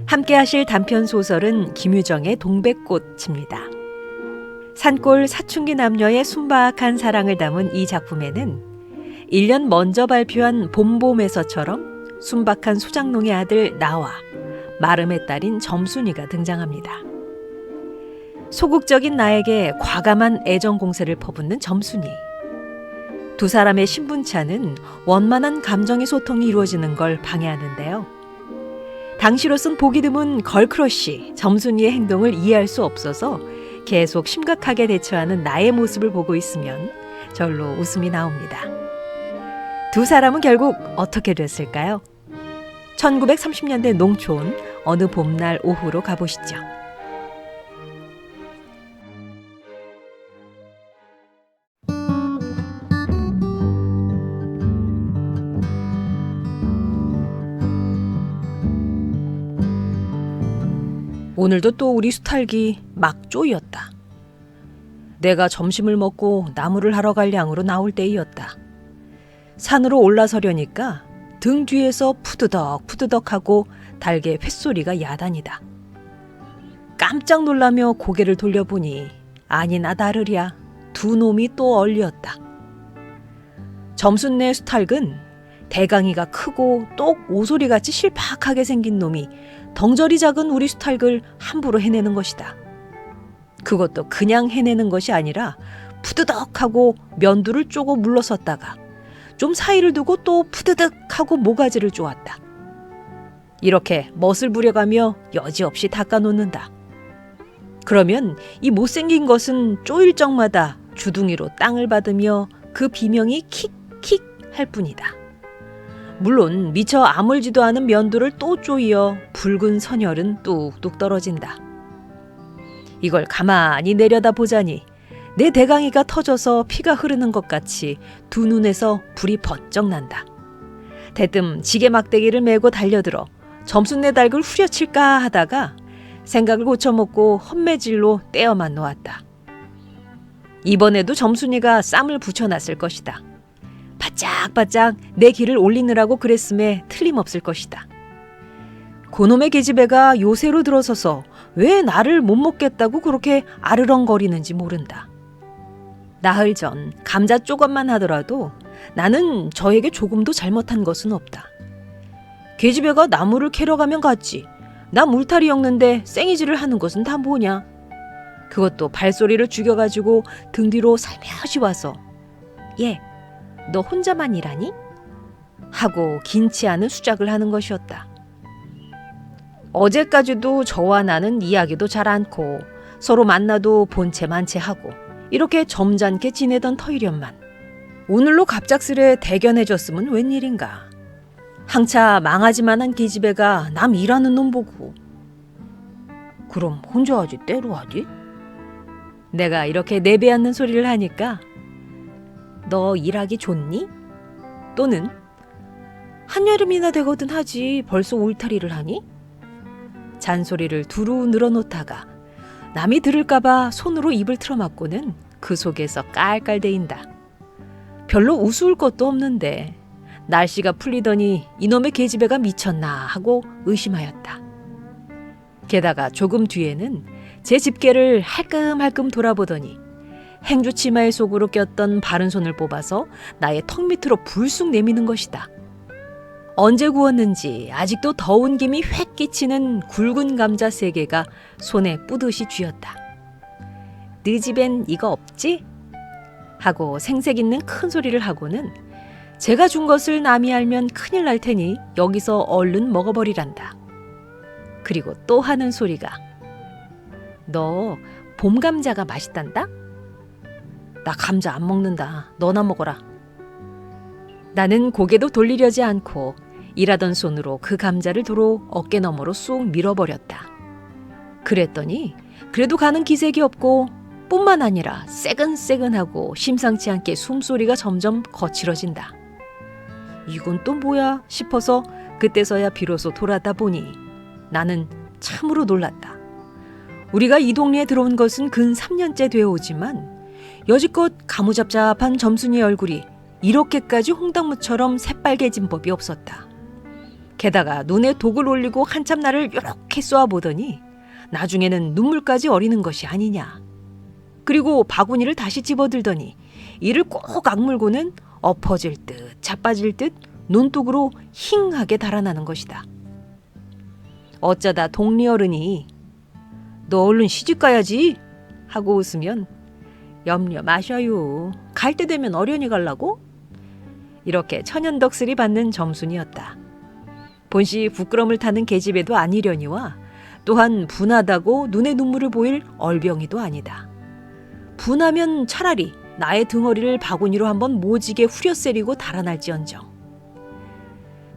함께 하실 단편 소설은 김유정의 동백꽃입니다. 산골 사춘기 남녀의 순박한 사랑을 담은 이 작품에는 1년 먼저 발표한 봄봄에서처럼 순박한 소장농의 아들 나와 마름의 딸인 점순이가 등장합니다. 소극적인 나에게 과감한 애정 공세를 퍼붓는 점순이. 두 사람의 신분차는 원만한 감정의 소통이 이루어지는 걸 방해하는데요. 당시로선 보기 드문 걸크러쉬 점순이의 행동을 이해할 수 없어서 계속 심각하게 대처하는 나의 모습을 보고 있으면 절로 웃음이 나옵니다. 두 사람은 결국 어떻게 됐을까요? 1930년대 농촌 어느 봄날 오후로 가보시죠. 오늘도 또 우리 수탈기 막 쪼이었다. 내가 점심을 먹고 나무를 하러 갈 양으로 나올 때이었다. 산으로 올라서려니까 등 뒤에서 푸드덕 푸드덕하고 달개 횟소리가 야단이다. 깜짝 놀라며 고개를 돌려보니 아니나 다르랴 두 놈이 또 얼리었다. 점순네 수탈근 대강이가 크고 똑 오소리같이 실팍하게 생긴 놈이 덩저리 작은 우리 수탈글 함부로 해내는 것이다. 그것도 그냥 해내는 것이 아니라 푸드덕하고 면두를 쪼고 물러섰다가 좀 사이를 두고 또 푸드득하고 모가지를 쪼았다. 이렇게 멋을 부려가며 여지없이 닦아놓는다. 그러면 이 못생긴 것은 쪼일 적마다 주둥이로 땅을 받으며 그 비명이 킥킥 할 뿐이다. 물론 미처 아물지도 않은 면두를 또 쪼이어 붉은 선혈은 뚝뚝 떨어진다. 이걸 가만히 내려다보자니 내 대강이가 터져서 피가 흐르는 것 같이 두 눈에서 불이 번쩍 난다. 대뜸 지게 막대기를 메고 달려들어 점순네 닭을 후려칠까 하다가 생각을 고쳐먹고 헛매질로 떼어만 놓았다. 이번에도 점순이가 쌈을 붙여놨을 것이다. 바짝바짝 내 길을 올리느라고 그랬음에 틀림없을 것이다. 고놈의 계집애가 요새로 들어서서 왜 나를 못 먹겠다고 그렇게 아르렁거리는지 모른다. 나흘 전 감자 쪼건만 하더라도 나는 저에게 조금도 잘못한 것은 없다. 계집애가 나무를 캐러 가면 갔지. 나 물타리 엮는데 생이질을 하는 것은 다 뭐냐. 그것도 발소리를 죽여가지고 등 뒤로 살며시 와서 얘, 너 혼자만 일하니? 하고 긴치 않은 수작을 하는 것이었다. 어제까지도 저와 나는 이야기도 잘 않고 서로 만나도 본체 만체하고 이렇게 점잖게 지내던 터이련만 오늘로 갑작스레 대견해졌으면 웬일인가. 항차 망하지만한 기집애가 남 일하는 놈 보고 그럼 혼자 하지 때로 하지? 내가 이렇게 내배앉는 소리를 하니까 너 일하기 좋니? 또는 한여름이나 되거든 하지 벌써 울타리를 하니? 잔소리를 두루 늘어놓다가 남이 들을까봐 손으로 입을 틀어막고는 그 속에서 깔깔대인다. 별로 우스울 것도 없는데 날씨가 풀리더니 이놈의 계집애가 미쳤나 하고 의심하였다. 게다가 조금 뒤에는 제 집게를 할끔할끔 돌아보더니 행주 치마의 속으로 꼈던 바른 손을 뽑아서 나의 턱 밑으로 불쑥 내미는 것이다. 언제 구웠는지 아직도 더운 김이 획 끼치는 굵은 감자 3개가 손에 뿌듯이 쥐었다. 네 집엔 이거 없지? 하고 생색 있는 큰 소리를 하고는 제가 준 것을 남이 알면 큰일 날 테니 여기서 얼른 먹어버리란다. 그리고 또 하는 소리가 너 봄감자가 맛있단다? 나 감자 안 먹는다. 너나 먹어라. 나는 고개도 돌리려지 않고 일하던 손으로 그 감자를 도로 어깨 너머로 쑥 밀어버렸다. 그랬더니 그래도 가는 기색이 없고 뿐만 아니라 새근새근하고 심상치 않게 숨소리가 점점 거칠어진다. 이건 또 뭐야 싶어서 그때서야 비로소 돌아다 보니 나는 참으로 놀랐다. 우리가 이 동네에 들어온 것은 근 3년째 되어오지만 여지껏 가무잡잡한 점순이의 얼굴이 이렇게까지 홍당무처럼 새빨개진 법이 없었다. 게다가 눈에 독을 올리고 한참 나를 요렇게 쏘아보더니 나중에는 눈물까지 어리는 것이 아니냐. 그리고 바구니를 다시 집어들더니 이를 꼭 악물고는 엎어질 듯 자빠질 듯 논둑으로 힝하게 달아나는 것이다. 어쩌다 동리 어른이 너 얼른 시집 가야지 하고 웃으면 염려 마셔요. 갈 때 되면 어련히 갈라고? 이렇게 천연덕스리 받는 점순이었다. 본시 부끄럼을 타는 계집애도 아니려니와 또한 분하다고 눈에 눈물을 보일 얼병이도 아니다. 분하면 차라리 나의 등허리를 바구니로 한번 모지게 후려세리고 달아날지언정.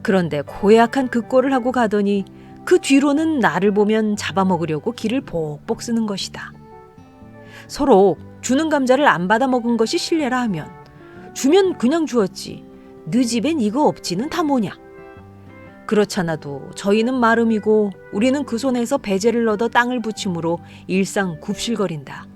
그런데 고약한 그 꼴을 하고 가더니 그 뒤로는 나를 보면 잡아먹으려고 기를 복복 쓰는 것이다. 서로 주는 감자를 안 받아 먹은 것이 실례라 하면 주면 그냥 주었지 네 집엔 이거 없지는 다 뭐냐. 그렇잖아도 저희는 마름이고 우리는 그 손에서 배제를 얻어 땅을 부침으로 일상 굽실거린다.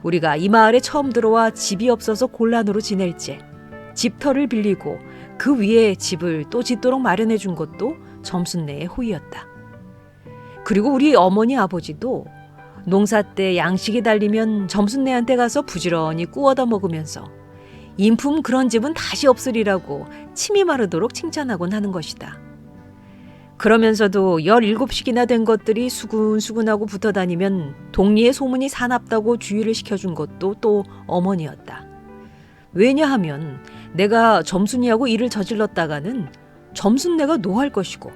우리가 이 마을에 처음 들어와 집이 없어서 곤란으로 지낼 때 집터를 빌리고 그 위에 집을 또 짓도록 마련해 준 것도 점순네의 호의였다. 그리고 우리 어머니 아버지도 농사 때 양식이 달리면 점순네한테 가서 부지런히 구워다 먹으면서 인품 그런 집은 다시 없으리라고 침이 마르도록 칭찬하곤 하는 것이다. 그러면서도 17씩이나 된 것들이 수군수군하고 붙어 다니면 동리의 소문이 사납다고 주의를 시켜준 것도 또 어머니였다. 왜냐하면 내가 점순이하고 일을 저질렀다가는 점순네가 노할 것이고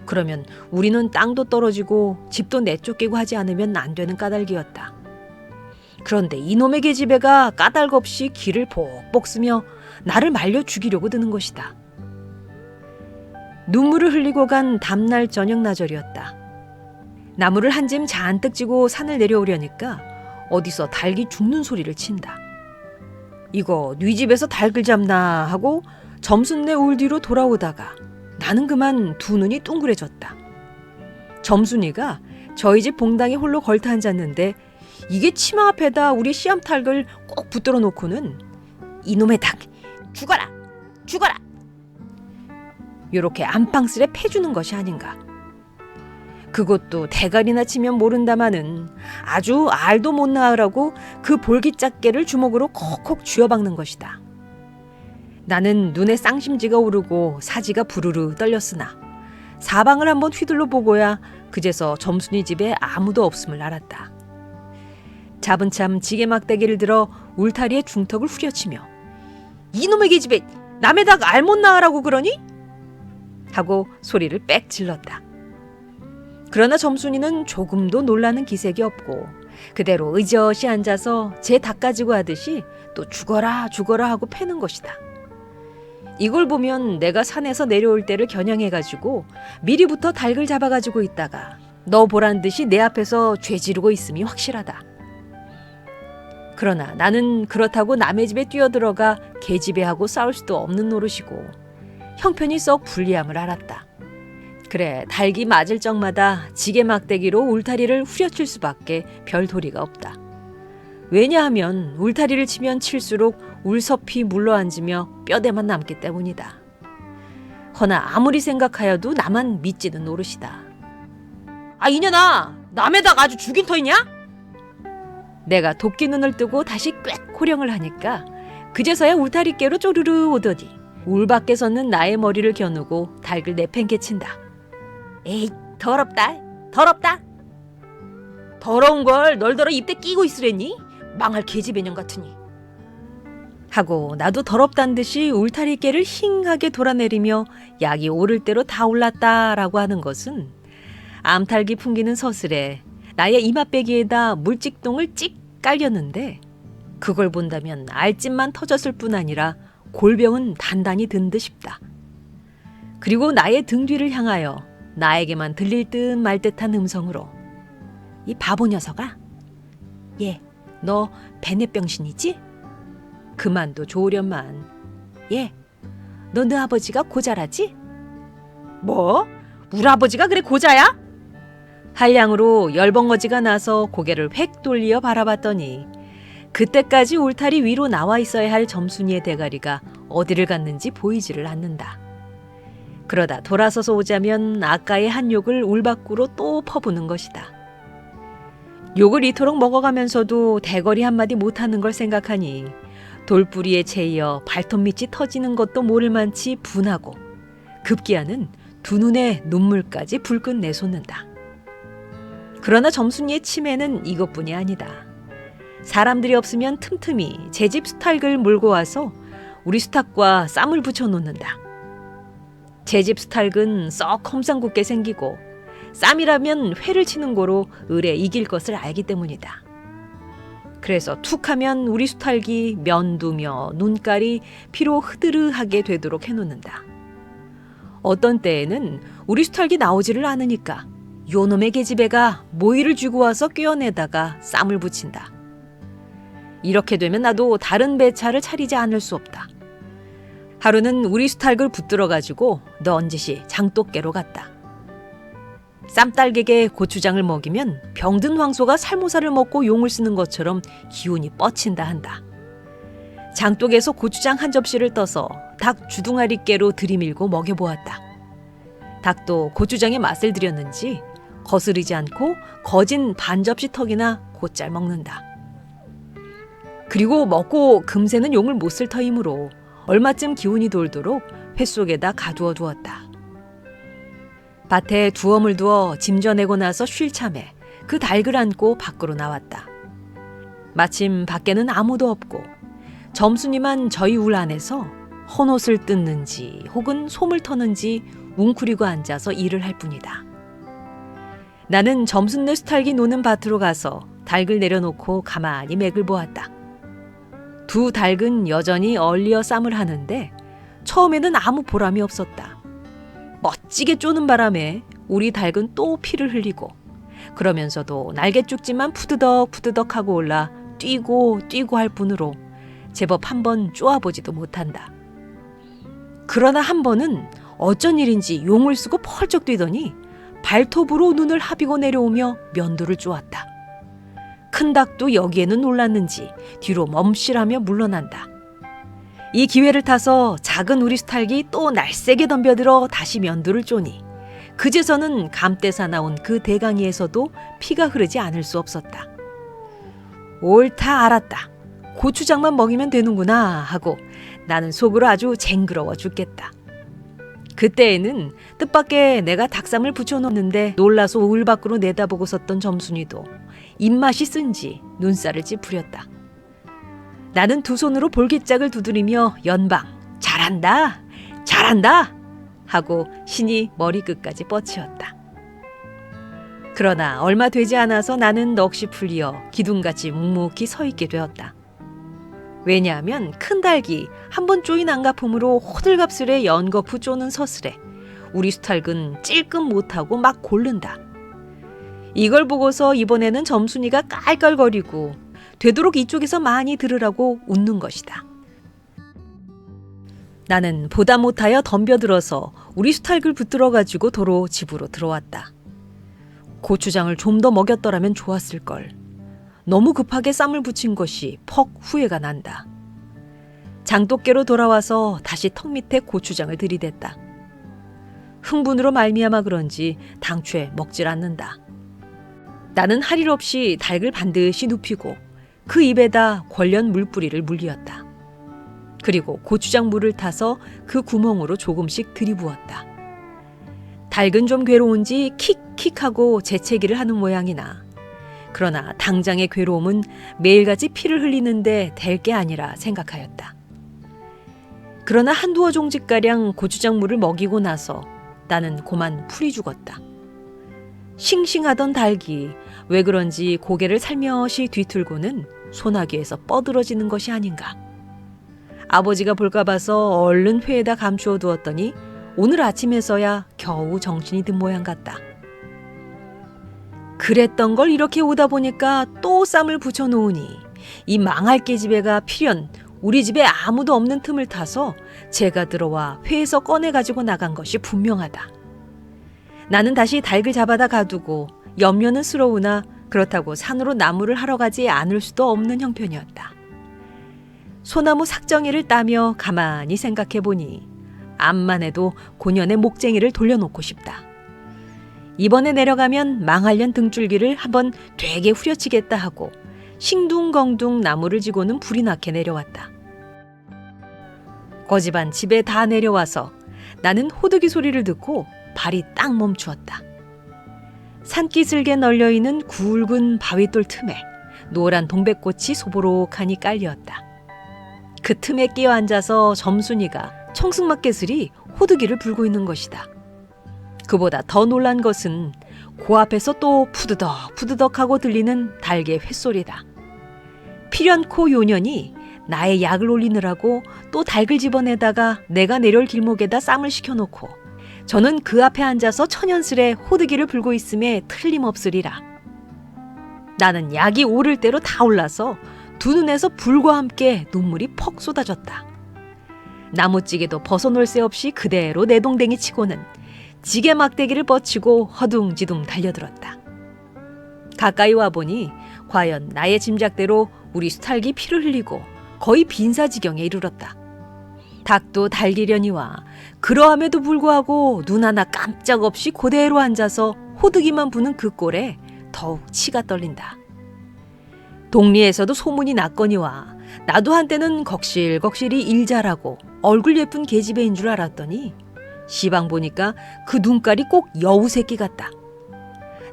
그러면 우리는 땅도 떨어지고 집도 내쫓기고 하지 않으면 안 되는 까닭이었다. 그런데 이놈의 계집애가 까닭 없이 기를 복복 쓰며 나를 말려 죽이려고 드는 것이다. 눈물을 흘리고 간 다음날 저녁 나절이었다. 나무를 한 짐 잔뜩 지고 산을 내려오려니까 어디서 닭이 죽는 소리를 친다. 이거 네 집에서 닭을 잡나 하고 점순네 울 뒤로 돌아오다가 나는 그만 두 눈이 둥그레졌다. 점순이가 저희 집 봉당에 홀로 걸터 앉았는데 이게 치마 앞에다 우리 씨암탉을 꼭 붙들어 놓고는 이놈의 닭 죽어라 죽어라 요렇게 안방스레 패주는 것이 아닌가. 그것도 대가리나 치면 모른다마는 아주 알도 못 낳으라고 그 볼기짝개를 주먹으로 콕콕 쥐어박는 것이다. 나는 눈에 쌍심지가 오르고 사지가 부르르 떨렸으나 사방을 한번 휘둘러 보고야 그제서 점순이 집에 아무도 없음을 알았다. 자분참 지게막대기를 들어 울타리에 중턱을 후려치며 이놈의 계집애 남의 닭 알 못 낳으라고 그러니? 하고 소리를 빽 질렀다. 그러나 점순이는 조금도 놀라는 기색이 없고 그대로 의젓이 앉아서 제 닭 가지고 하듯이 또 죽어라 죽어라 하고 패는 것이다. 이걸 보면 내가 산에서 내려올 때를 겨냥해가지고 미리부터 닭을 잡아가지고 있다가 너 보란 듯이 내 앞에서 죄 지르고 있음이 확실하다. 그러나 나는 그렇다고 남의 집에 뛰어들어가 계집애하고 싸울 수도 없는 노릇이고 형편이 썩 불리함을 알았다. 그래 닭이 맞을 적마다 지게막대기로 울타리를 후려칠 수밖에 별 도리가 없다. 왜냐하면 울타리를 치면 칠수록 울섭이 물러앉으며 뼈대만 남기 때문이다. 허나 아무리 생각하여도 나만 믿지는 노릇이다. 아 이년아 남의 닭 아주 죽인 터이냐? 내가 도끼 눈을 뜨고 다시 꽥 호령을 하니까 그제서야 울타리께로 쪼르르 오더니 울 밖에 섰는 나의 머리를 겨누고 닭을 내팽개 친다. 에이 더럽다 더럽다. 더러운 걸 널더러 입대 끼고 있으랬니? 망할 계집애년 같으니. 하고 나도 더럽단 듯이 울타리깨를 힝하게 돌아내리며 약이 오를 대로 다 올랐다라고 하는 것은 암탉이 풍기는 서슬에 나의 이마빼기에다 물찍동을 찍 깔렸는데 그걸 본다면 알집만 터졌을 뿐 아니라 골병은 단단히 든 듯 싶다. 그리고 나의 등 뒤를 향하여 나에게만 들릴 듯 말 듯한 음성으로 이 바보 녀석아 예, 너 베네병신이지? 그만도 좋으련만 예, 너 네 아버지가 고자라지? 뭐? 우리 아버지가 그래 고자야? 한량으로 열벙어지가 나서 고개를 획 돌리어 바라봤더니 그때까지 울타리 위로 나와 있어야 할 점순이의 대가리가 어디를 갔는지 보이지를 않는다. 그러다 돌아서서 오자면 아까의 한 욕을 울 밖으로 또 퍼부는 것이다. 욕을 이토록 먹어가면서도 대거리 한마디 못하는 걸 생각하니 돌뿌리에 채이어 발톱 밑이 터지는 것도 모를 만치 분하고 급기야는 두 눈에 눈물까지 불끈 내솟는다. 그러나 점순이의 치매는 이것뿐이 아니다. 사람들이 없으면 틈틈이 제 집 수탉을 몰고 와서 우리 수탉과 쌈을 붙여 놓는다. 제 집 수탉은 썩 험상궂게 생기고 쌈이라면 회를 치는 고로 을에 이길 것을 알기 때문이다. 그래서 툭하면 우리 수탉이 면두며 눈깔이 피로 흐드르하게 되도록 해놓는다. 어떤 때에는 우리 수탉이 나오지를 않으니까 요놈의 계집애가 모이를 쥐고 와서 꿰어내다가 쌈을 붙인다. 이렇게 되면 나도 다른 배차를 차리지 않을 수 없다. 하루는 우리 수탉을 붙들어가지고 넌지시 장독깨로 갔다. 쌈딸개게 고추장을 먹이면 병든 황소가 살모사를 먹고 용을 쓰는 것처럼 기운이 뻗친다 한다. 장독에서 고추장 한 접시를 떠서 닭 주둥아리깨로 들이밀고 먹여보았다. 닭도 고추장의 맛을 들였는지 거스르지 않고 거진 반 접시 턱이나 곧잘 먹는다. 그리고 먹고 금세는 용을 못 쓸 터이므로 얼마쯤 기운이 돌도록 회 속에다 가두어 두었다. 밭에 두엄을 두어 짐 져내고 나서 쉴 참에 그 닭을 안고 밖으로 나왔다. 마침 밖에는 아무도 없고 점순이만 저희 울 안에서 헌옷을 뜯는지 혹은 솜을 터는지 웅크리고 앉아서 일을 할 뿐이다. 나는 점순네 수탉이 노는 밭으로 가서 닭을 내려놓고 가만히 맥을 보았다. 두 닭은 여전히 얼리어 쌈을 하는데 처음에는 아무 보람이 없었다. 멋지게 쪼는 바람에 우리 닭은 또 피를 흘리고 그러면서도 날개죽지만 푸드덕 하고 올라 뛰고 할 뿐으로 제법 한 번 쪼아보지도 못한다. 그러나 한 번은 어쩐 일인지 용을 쓰고 펄쩍 뛰더니 발톱으로 눈을 하비고 내려오며 면도를 쪼았다. 큰 닭도 여기에는 놀랐는지 뒤로 멈실하며 물러난다. 이 기회를 타서 작은 우리 수탉이 또 날쌔게 덤벼들어 다시 면도를 쪼니 그제서는 감대사 나온 그 대강이에서도 피가 흐르지 않을 수 없었다. 옳다 알았다. 고추장만 먹이면 되는구나 하고 나는 속으로 아주 쟁그러워 죽겠다. 그때에는 뜻밖의 내가 닭쌈을 붙여놓는데 놀라서 울 밖으로 내다보고 섰던 점순이도 입맛이 쓴지 눈살을 찌푸렸다. 나는 두 손으로 볼기짝을 두드리며 연방 잘한다 하고 신이 머리끝까지 뻗치었다. 그러나 얼마 되지 않아서 나는 넋이 풀려 기둥같이 묵묵히 서 있게 되었다. 왜냐하면 큰 닭이 한 번 쪼인 안가품으로 호들갑스레 연거푸 쪼는 서슬에 우리 수탉은 찔끔 못하고 막 고른다. 이걸 보고서 이번에는 점순이가 깔깔거리고 되도록 이쪽에서 많이 들으라고 웃는 것이다. 나는 보다 못하여 덤벼들어서 우리 수탉을 붙들어가지고 도로 집으로 들어왔다. 고추장을 좀 더 먹였더라면 좋았을걸. 너무 급하게 쌈을 붙인 것이 퍽 후회가 난다. 장독깨로 돌아와서 다시 턱 밑에 고추장을 들이댔다. 흥분으로 말미암아 그런지 당초에 먹질 않는다. 나는 할 일 없이 닭을 반드시 눕히고 그 입에다 권련 물뿌리를 물리었다. 그리고 고추장 물을 타서 그 구멍으로 조금씩 들이부었다. 닭은 좀 괴로운지 킥킥하고 재채기를 하는 모양이나 그러나 당장의 괴로움은 매일같이 피를 흘리는데 될 게 아니라 생각하였다. 그러나 한두어 종직가량 고추장물을 먹이고 나서 나는 고만 풀이 죽었다. 싱싱하던 닭이 왜 그런지 고개를 살며시 뒤틀고는 소나기에서 뻗으러지는 것이 아닌가. 아버지가 볼까 봐서 얼른 회에다 감추어 두었더니 오늘 아침에서야 겨우 정신이 든 모양 같다. 그랬던 걸 이렇게 오다 보니까 또 쌈을 붙여놓으니 이 망할 계집애가 필연 우리 집에 아무도 없는 틈을 타서 제가 들어와 회에서 꺼내가지고 나간 것이 분명하다. 나는 다시 닭을 잡아다 가두고 염려는 스러우나 그렇다고 산으로 나무를 하러 가지 않을 수도 없는 형편이었다. 소나무 삭정이를 따며 가만히 생각해 보니 암만 해도 고년의 목쟁이를 돌려놓고 싶다. 이번에 내려가면 망할련 등줄기를 한번 되게 후려치겠다 하고 싱둥벙둥 나무를 지고는 불이 나게 내려왔다. 거지반 집에 다 내려와서 나는 호두기 소리를 듣고 발이 딱 멈추었다. 산기슭에 널려있는 굵은 바위돌 틈에 노란 동백꽃이 소보록하니 깔렸다. 그 틈에 끼어 앉아서 점순이가 청승맞개슬이 호두기를 불고 있는 것이다. 그보다 더 놀란 것은 그 앞에서 또 푸드덕 하고 들리는 달개 횟소리다. 필연코 요년이 나의 약을 올리느라고 또 닭을 집어내다가 내가 내려올 길목에다 쌈을 시켜놓고 저는 그 앞에 앉아서 천연스레 호두기를 불고 있음에 틀림없으리라. 나는 약이 오를 대로 다 올라서 두 눈에서 불과 함께 눈물이 퍽 쏟아졌다. 나무찌개도 벗어놓을 새 없이 그대로 내동댕이 치고는 지게 막대기를 뻗치고 허둥지둥 달려들었다. 가까이 와보니 과연 나의 짐작대로 우리 수탈기 피를 흘리고 거의 빈사지경에 이르렀다. 닭도 달기려니와 그러함에도 불구하고 눈 하나 깜짝 없이 그대로 앉아서 호두기만 부는 그 꼴에 더욱 치가 떨린다. 동리에서도 소문이 났거니와 나도 한때는 걱실걱실이 일 잘하고 얼굴 예쁜 계집애인 줄 알았더니 시방 보니까 그 눈깔이 꼭 여우 새끼 같다.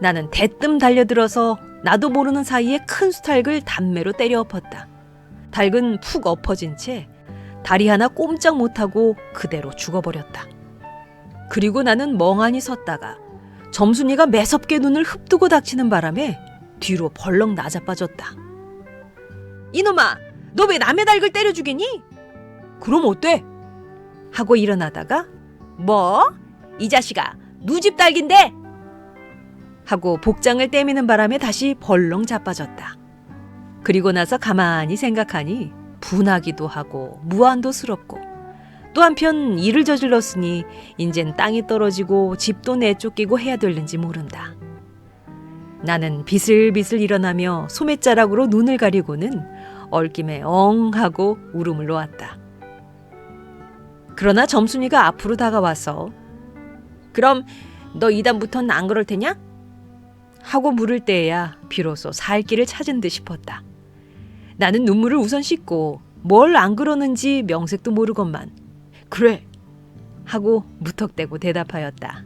나는 대뜸 달려들어서 나도 모르는 사이에 큰 수탉을 단매로 때려 엎었다. 닭은 푹 엎어진 채 다리 하나 꼼짝 못하고 그대로 죽어버렸다. 그리고 나는 멍하니 섰다가 점순이가 매섭게 눈을 흡뜨고 닥치는 바람에 뒤로 벌렁 나자빠졌다. 이놈아, 너 왜 남의 닭을 때려 죽이니? 그럼 어때? 하고 일어나다가 뭐? 이 자식아, 누집 닭인데? 하고 복장을 떼미는 바람에 다시 벌렁 자빠졌다. 그리고 나서 가만히 생각하니 분하기도 하고 무안도스럽고 또 한편 일을 저질렀으니 인젠 땅이 떨어지고 집도 내쫓기고 해야 될는지 모른다. 나는 비슬비슬 일어나며 소매자락으로 눈을 가리고는 얼김에 엉 하고 울음을 놓았다. 그러나 점순이가 앞으로 다가와서 그럼 너 이단부터는 안 그럴 테냐? 하고 물을 때에야 비로소 살 길을 찾은 듯 싶었다. 나는 눈물을 우선 씻고 뭘 안 그러는지 명색도 모르건만 그래 하고 무턱대고 대답하였다.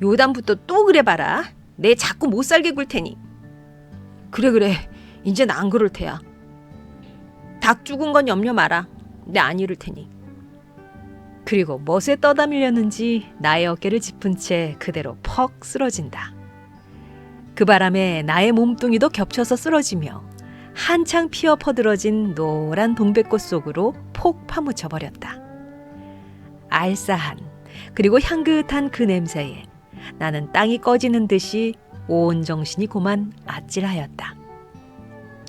요단부터 또 그래봐라. 내 자꾸 못살게 굴 테니. 그래 이젠 안 그럴 테야. 닭 죽은 건 염려 마라. 내 안 이를 테니. 그리고 멋에 떠다밀렸는지 나의 어깨를 짚은 채 그대로 퍽 쓰러진다. 그 바람에 나의 몸뚱이도 겹쳐서 쓰러지며 한창 피어 퍼들어진 노란 동백꽃 속으로 폭 파묻혀 버렸다. 알싸한 그리고 향긋한 그 냄새에 나는 땅이 꺼지는 듯이 온 정신이 고만 아찔하였다.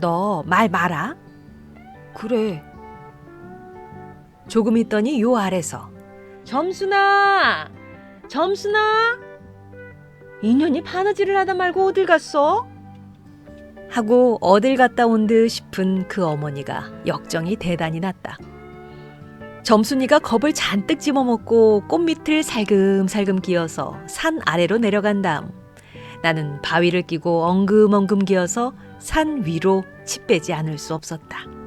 너 말 마라. 그래. 조금 있더니 요 아래서 점순아! 인연이 바느질을 하다 말고 어딜 갔어? 하고 어딜 갔다 온 듯 싶은 그 어머니가 역정이 대단히 났다. 점순이가 겁을 잔뜩 집어먹고 꽃밑을 살금살금 기어서 산 아래로 내려간 다음 나는 바위를 끼고 엉금엉금 기어서 산 위로 치 빼지 않을 수 없었다.